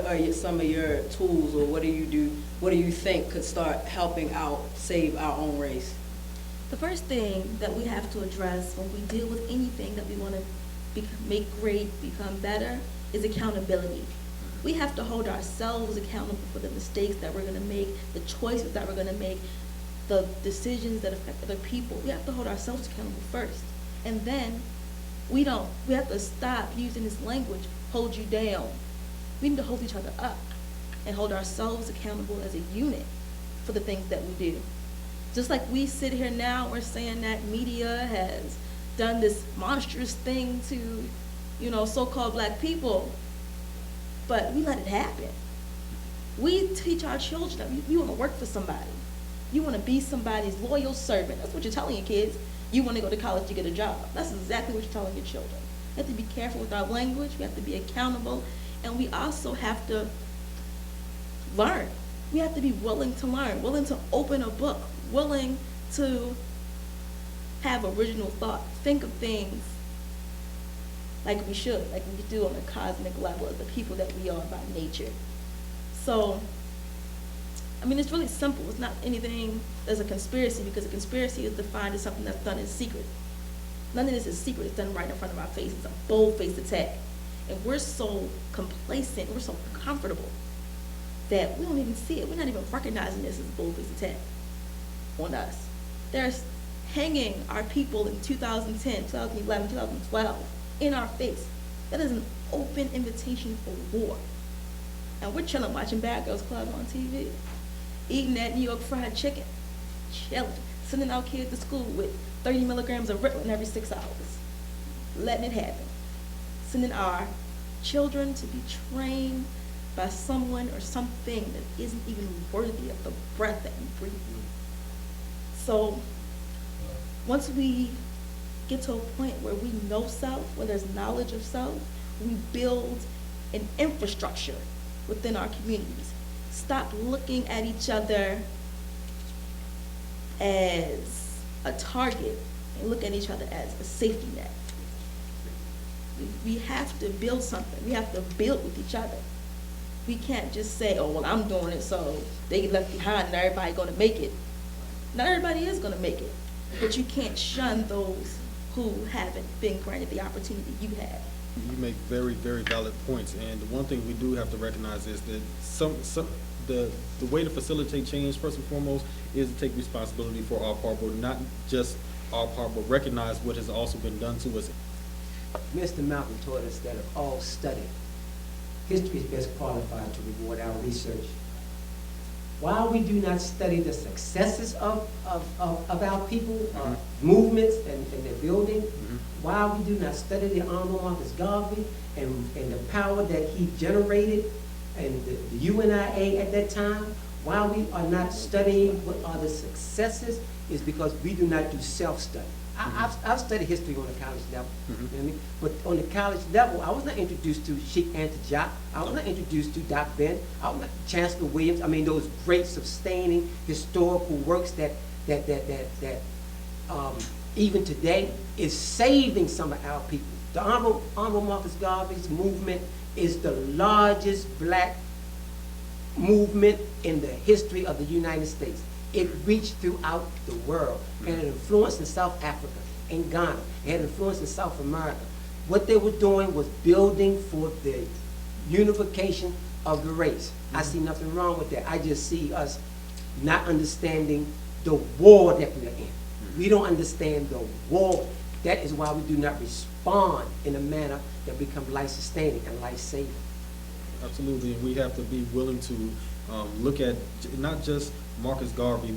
are some of your tools, or what do you do? What do you think could start helping out save our own race? The first thing that we have to address when we deal with anything that we want to make great, become better, is accountability. We have to hold ourselves accountable for the mistakes that we're going to make, the choices that we're going to make, the decisions that affect other people. We have to hold ourselves accountable first. And then we have to stop using this language, hold you down. We need to hold each other up and hold ourselves accountable as a unit for the things that we do. Just like we sit here now, we're saying that media has done this monstrous thing to, so-called black people, but we let it happen. We teach our children that you want to work for somebody. You want to be somebody's loyal servant. That's what you're telling your kids. You want to go to college to get a job. That's exactly what you're telling your children. We have to be careful with our language. We have to be accountable. And we also have to learn. We have to be willing to learn, willing to open a book, willing to have original thought, think of things like we should, like we do on a cosmic level as the people that we are by nature. So, it's really simple. It's not anything that's a conspiracy, because a conspiracy is defined as something that's done in secret. None of this is secret. It's done right in front of our face. It's a bold-faced attack. And we're so complacent, we're so comfortable that we don't even see it. We're not even recognizing this as a bold-faced attack on us. They're hanging our people in 2010, 2011, 2012 in our face. That is an open invitation for war. And we're chilling watching Bad Girls Club on TV, eating that New York fried chicken, chilling, sending our kids to school with 30 milligrams of Ritalin every 6 hours, letting it happen. Sending our children to be trained by someone or something that isn't even worthy of the breath that we breathe. So once we get to a point where we know self, where there's knowledge of self, we build an infrastructure within our communities. Stop looking at each other as a target and look at each other as a safety net. We have to build something. We have to build with each other. We can't just say, oh, well, I'm doing it, so they get left behind and everybody's going to make it. Not everybody is going to make it, but you can't shun those who haven't been granted the opportunity you have. You make very, very valid points, and the one thing we do have to recognize is that the way to facilitate change, first and foremost, is to take responsibility for our part, but not just our part, but recognize what has also been done to us. Mr. Malcolm taught us that of all study, history is best qualified to reward our research. While we do not study the successes of our people, movements and their building, while we do not study the Honorable Marcus Garvey and the power that he generated and the UNIA at that time, while we are not studying what are the successes, is because we do not do self-study. I've studied history on the college level, you know what I mean? But on the college level, I was not introduced to Sheikh Anta Diop. I was not introduced to Doc Ben. I was not Chancellor Williams. those great sustaining historical works that even today is saving some of our people. The Honorable Marcus Garvey's movement is the largest black movement in the history of the United States. It reached throughout the world, and it influenced in South Africa, in Ghana. It had influence in South America. What they were doing was building for the unification of the race. I see nothing wrong with that. I just see us not understanding the war that we're in. We don't understand the war. That is why we do not respond in a manner that becomes life-sustaining and life-saving. Absolutely, and we have to be willing to look at not just Marcus Garvey,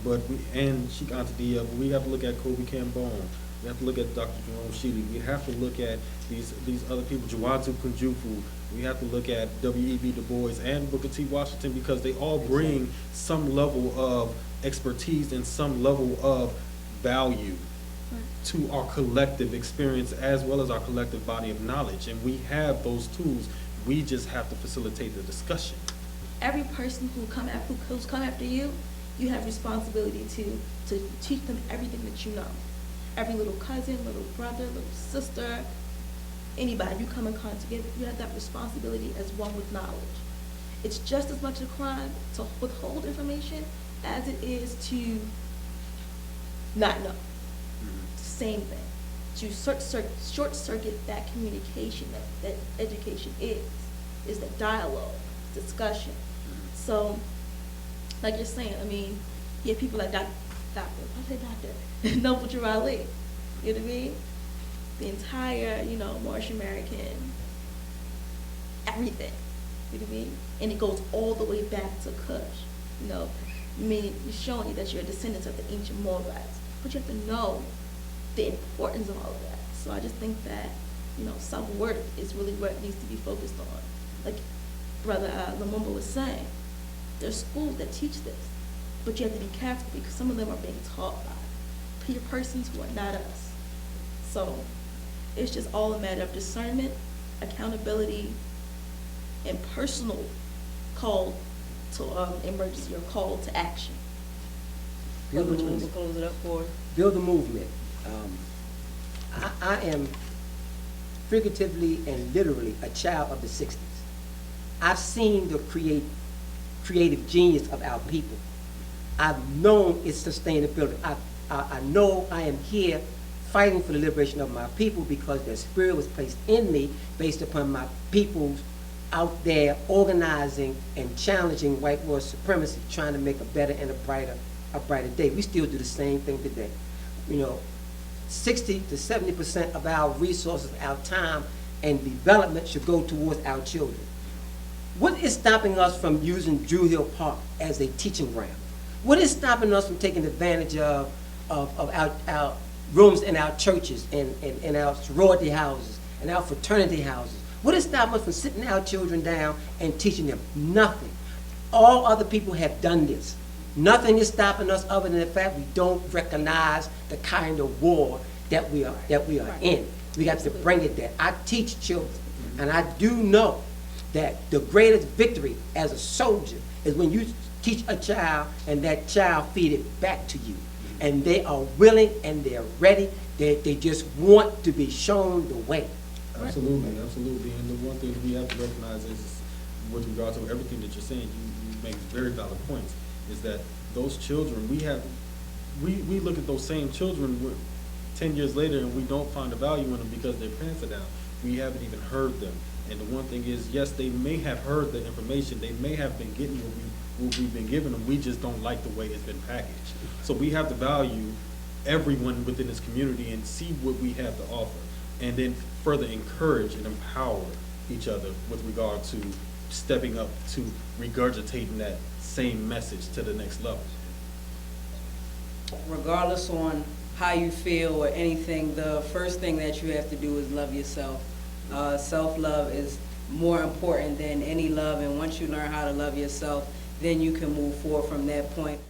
and Sheikh Anta Diop, but we have to look at Kobe Cambone. We have to look at Dr. Jerome Shealy. We have to look at these other people, Jawadu Kunjufu. We have to look at W.E.B. Du Bois and Booker T. Washington, because they all bring some level of expertise and some level of value to our collective experience as well as our collective body of knowledge. And we have those tools. We just have to facilitate the discussion. Every person who's come after you, you have responsibility to teach them everything that you know. Every little cousin, little brother, little sister, anybody you come in contact with, you have that responsibility as one with knowledge. It's just as much a crime to withhold information as it is to not know. It's the same thing. To short circuit that communication that education is the dialogue, discussion. So, like you're saying, I mean, you have people like Dr. Noble Jurali, you know what I mean? The entire, Moorish American, everything, you know what I mean? And it goes all the way back to Kush, I mean, you're showing you that you're descendants of the ancient Moabites, but you have to know the importance of all of that. So I just think that, self-worth is really what needs to be focused on. Like Brother Lumumba was saying, there's schools that teach this, but you have to be careful because some of them are being taught by persons who are not us. So it's just all a matter of discernment, accountability, and personal call to emergency or call to action. Build the Brother Lumumba, movement. close it up for us. Build the movement. I am figuratively and literally a child of the 60s. I've seen the creative genius of our people. I've known its sustainability. I know I am here fighting for the liberation of my people because their spirit was placed in me based upon my people's out there organizing and challenging white world supremacy, trying to make a better and a brighter day. We still do the same thing today. 60 to 70% of our resources, our time and development should go towards our children. What is stopping us from using Drew Hill Park as a teaching ground? What is stopping us from taking advantage of our rooms in our churches and our sorority houses and our fraternity houses? What is stopping us from sitting our children down and teaching them? Nothing. All other people have done this. Nothing is stopping us other than the fact we don't recognize the kind of war that we are in. We got to bring it there. I teach children, and I do know that the greatest victory as a soldier is when you teach a child and that child feed it back to you. And they are willing and they're ready. They just want to be shown the way. Absolutely, absolutely. And the one thing we have to recognize is, with regard to everything that you're saying, you make very valid points, is that those children, we look at those same children 10 years later and we don't find the value in them because their parents are down. We haven't even heard them. And the one thing is, yes, they may have heard the information, they may have been getting what we've been giving them, we just don't like the way it's been packaged. So we have to value everyone within this community and see what we have to offer, and then further encourage and empower each other with regard to stepping up to regurgitating that same message to the next level. Regardless on how you feel or anything, the first thing that you have to do is love yourself. Self-love is more important than any love, and once you learn how to love yourself, then you can move forward from that point.